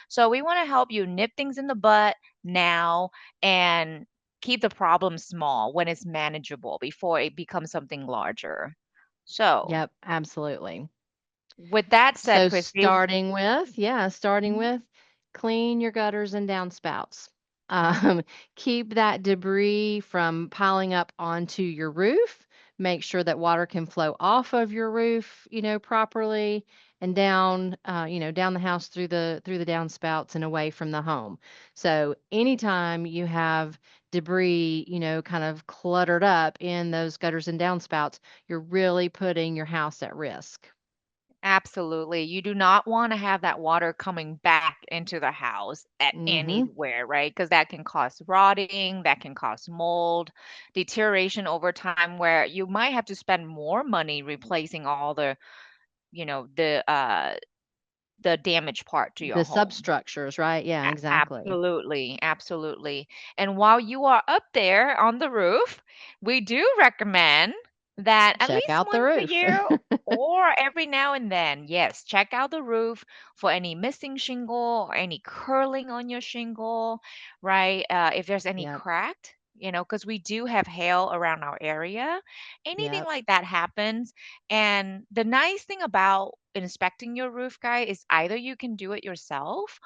So we want to help you nip things in the butt now and keep the problem small when it's manageable before it becomes something larger. So, Yep, absolutely. with that said, So Christy, starting mhm, with clean your gutters and downspouts. Um, keep that debris from piling up onto your roof. Make sure that water can flow off of your roof, properly and down, down the house through the downspouts and away from the home. So anytime you have debris, kind of cluttered up in those gutters and downspouts, you're really putting your house at risk. absolutely. You do not want to have that water coming back into the house at Mhm. anywhere, right? Because that can cause rotting, that can cause mold, deterioration over time, where you might have to spend more money replacing all the damaged part to your The home. substructures, right? Yeah, exactly. Absolutely, absolutely. And while you are up there on the roof, we do recommend that at Check least out the once a roof. year or every now and then, yes, check out the roof for any missing shingle or any curling on your shingle, right? If there's any Yep, cracked, because we do have hail around our area, anything yep. like that happens. And the nice thing about inspecting your roof, guy, is either you can do it yourself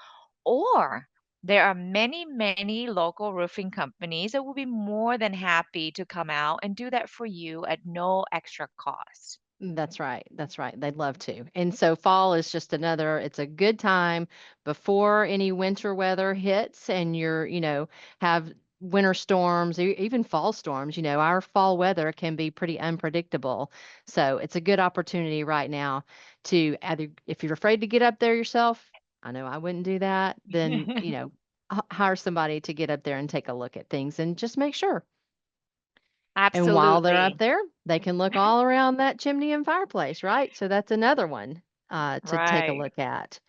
or there are many, many local roofing companies that will be more than happy to come out and do that for you at no extra cost. That's right. That's right. They'd love to. And so fall is just it's a good time before any winter weather hits and have winter storms, even fall storms. Our fall weather can be pretty unpredictable. So it's a good opportunity right now to either, if you're afraid to get up there yourself, I know I wouldn't do that, then, hire somebody to get up there and take a look at things and just make sure. And while they're up Absolutely. there, they can look all around that chimney and fireplace, right? So that's another one to take a Right, look at.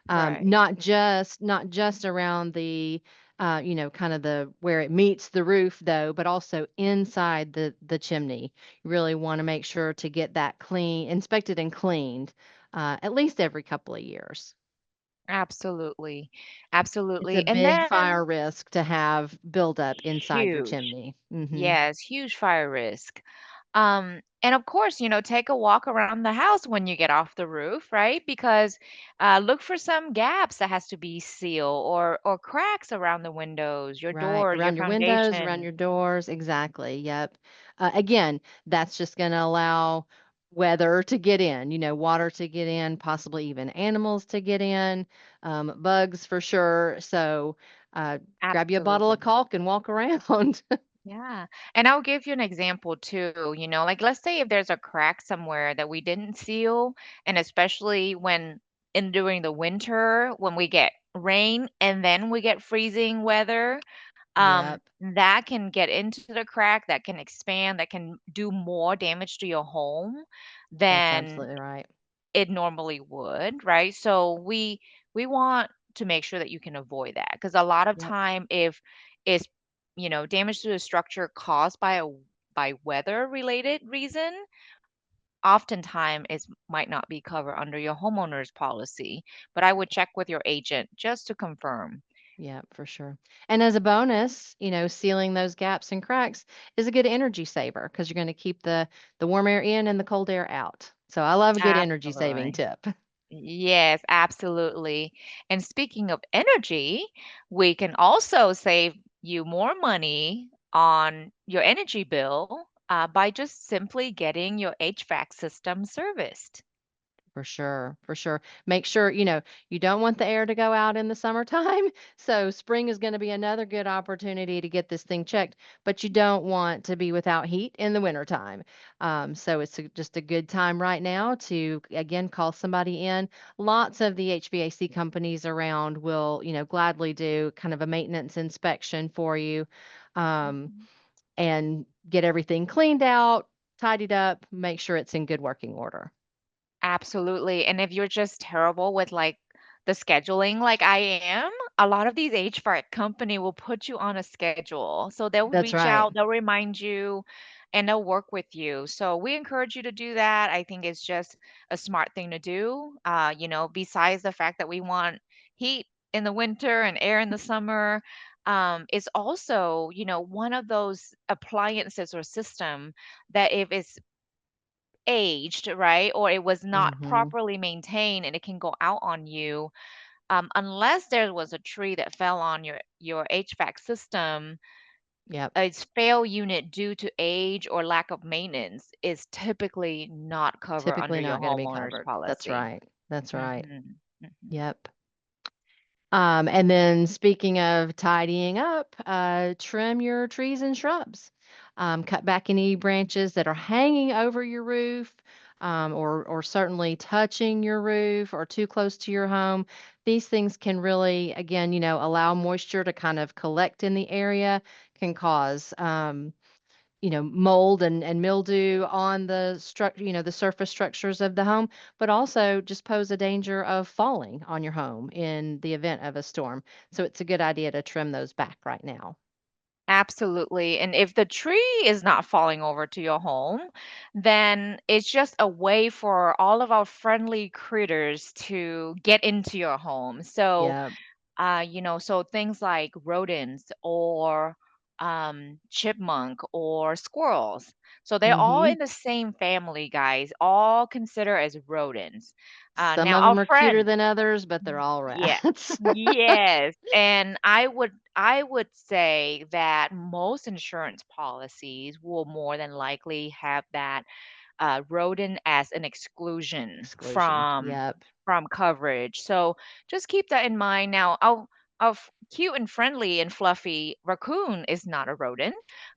right. Not just around the kind of the where it meets the roof though, but also inside the chimney. You really want to make sure to get that inspected and cleaned at least every couple of years. Absolutely. It's a Absolutely. And big then fire risk to have buildup inside your huge. chimney. Hmm. Yes, huge fire risk. And of course, take a walk around the house when you get off the roof, right? Because look for some gaps that has to be sealed or cracks around the windows, your Right, doors, your around your windows, around foundation. your doors, exactly, yep. Again, that's just gonna allow weather to get in, water to get in, possibly even animals to get in, bugs for sure, so, grab you a bottle of Absolutely. caulk and walk around. Yeah. And I'll give you an example too, like let's say if there's a crack somewhere that we didn't seal, and especially when in during the winter when we get rain and then we get freezing weather, Yep, that can get into the crack, that can expand, that can do more damage to your home that's than absolutely right. it normally would, right? So we want to make sure that you can avoid that because a lot of Yep, time if it's damage to the structure caused by weather related reason, oftentimes it might not be covered under your homeowner's policy. But I would check with your agent just to confirm. yep, for sure. And as a bonus, sealing those gaps and cracks is a good energy saver because 'cause you're gonna keep the warm air in and the cold air out. So I love a good energy saving Absolutely. tip. Yes, absolutely. And speaking of energy, we can also save you more money on your energy bill by just simply getting your HVAC system serviced. For sure, for sure. Make sure, you don't want the air to go out in the summertime. So spring is going to be another good opportunity to get this thing checked, but you don't want to be without heat in the wintertime. So it's just a good time right now to, again, call somebody in. Lots of the HVAC companies around will, gladly do kind of a maintenance inspection for you um, Mhm. and get everything cleaned out, tidied up, make sure it's in good working order. Absolutely. And if you're just terrible with like the scheduling like I am, a lot of these HVAC company will put you on a schedule. So they'll That's reach right. out, they'll remind you, and they'll work with you. So we encourage you to do that. I think it's just a smart thing to do. Besides the fact that we want heat in the winter and air in the summer, is also, one of those appliances or system that if it's aged, right, or it was not Mhm. properly maintained and it can go out on you, unless there was a tree that fell on your HVAC system, Yep. its fail unit due to age or lack of maintenance is typically not covered under Typically your not gonna be homeowner's covered. That's policy. right. That's right. Mhm. Mhm. Yep. And then speaking of tidying up, trim your trees and shrubs. Cut back any branches that are hanging over your roof, or certainly touching your roof or too close to your home. These things can really, again, allow moisture to kind of collect in the area, can cause mold and mildew on the surface structures of the home, but also just pose a danger of falling on your home in the event of a storm. So it's a good idea to trim those back right now. Absolutely. And if the tree is not falling over to your home, then it's just a way for all of our friendly critters to get into your home. So, Yeah. so things like rodents or chipmunk or squirrels. So they're all Mhm. in the same family, guys, all consider as rodents. Some Now, of our them are cuter friends, than others, but they're all yeah. rats. Yes, and I would say that most insurance policies will more than likely have that rodent as an exclusion Exclusion. from Yep. coverage. So just keep that in mind. Now, cute and friendly and fluffy raccoon is not a rodent,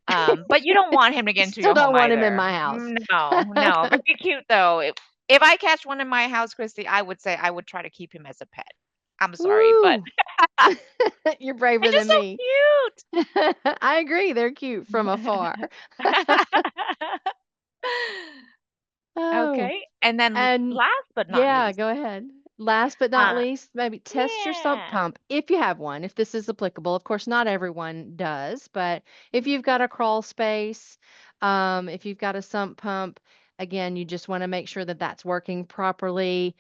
but you don't want him to get into Still your home don't want him in either. my house. No, no, very cute though. If I catch one in my house, Christy, I would say I would try to keep him as a pet. I'm sorry, but Woo! You're braver they're just than so me. cute. I agree, they're cute from afar. Oh. Okay, and then And last but not yeah, least, go ahead. Last but not uh, least, maybe test your sump yeah. pump if you have one, if this is applicable. Of course, not everyone does, but if you've got a crawl space, if you've got a sump pump, again, you just want to make sure that that's working properly.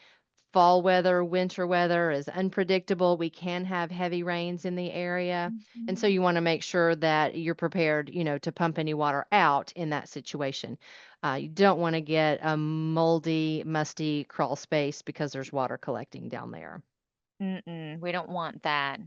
Fall weather, winter weather is unpredictable. We can have heavy rains in the area. And so Mhm. you want to make sure that you're prepared, to pump any water out in that situation. You don't want to get a moldy, musty crawl space because there's water collecting down there. Mm-mm, we don't want that.